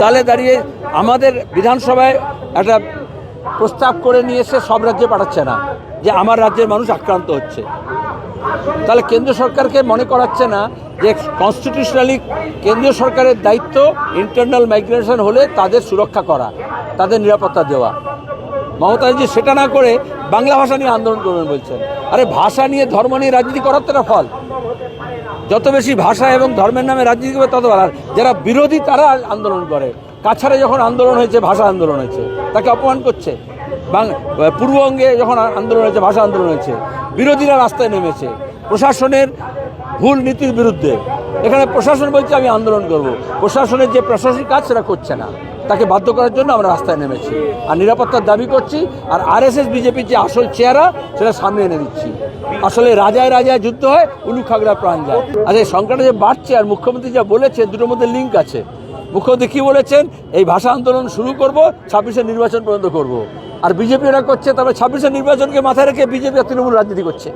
তাহলে দাঁড়িয়ে আমাদের বিধানসভায় একটা প্রস্তাব করে নিয়ে এসে সব রাজ্যে পাঠাচ্ছে না যে আমার রাজ্যের মানুষ আক্রান্ত হচ্ছে। তাহলে কেন্দ্র সরকারকে মনে করাচ্ছে না যে কনস্টিটিউশনালি কেন্দ্রীয় সরকারের দায়িত্ব ইন্টারনাল মাইগ্রেশন হলে তাদের সুরক্ষা করা, তাদের নিরাপত্তা দেওয়া। মমতা ব্যানার্জি সেটা না করে বাংলা ভাষা নিয়ে আন্দোলন করবেন বলছেন। আরে ভাষা নিয়ে ধর্ম নিয়ে রাজনীতি করার তো একটা ফল। যত বেশি ভাষা এবং ধর্মের নামে রাজনীতি করবে তত ভালো। আর যারা বিরোধী তারা আন্দোলন করে। কাছাড়ে যখন আন্দোলন হয়েছে, ভাষা আন্দোলন হয়েছে, তাকে অপমান করছে। পূর্ববঙ্গে যখন আন্দোলন হয়েছে, ভাষা আন্দোলন হয়েছে, বিরোধীরা রাস্তায় নেমেছে প্রশাসনের ভুল নীতির বিরুদ্ধে। এখানে প্রশাসন বলছে আমি আন্দোলন করব, প্রশাসনের যে প্রশাসনিক কাজ সেটা করছে না, তাকে বাধ্য করার জন্য আমরা রাস্তায় নেমেছি আর নিরাপত্তার দাবি করছি। আর আরএসএস বিজেপির যে আসল চেহারা সেটা সামনে এনে দিচ্ছি। আসলে রাজায় রাজায় যুদ্ধ হয়, উলু খাগড়া প্রাণ যায়। আর এই সংখ্যাটা যে বাড়ছে আর মুখ্যমন্ত্রী যা বলেছেন দুটোর মধ্যে লিঙ্ক আছে। মুখ্যমন্ত্রী কী বলেছেন, এই ভাষা আন্দোলন শুরু করব, 26-এর নির্বাচন পর্যন্ত করব। আর বিজেপি ওরা করছে, তবে 26-এর নির্বাচনকে মাথায় রেখে বিজেপি আর তৃণমূল রাজনীতি করছে।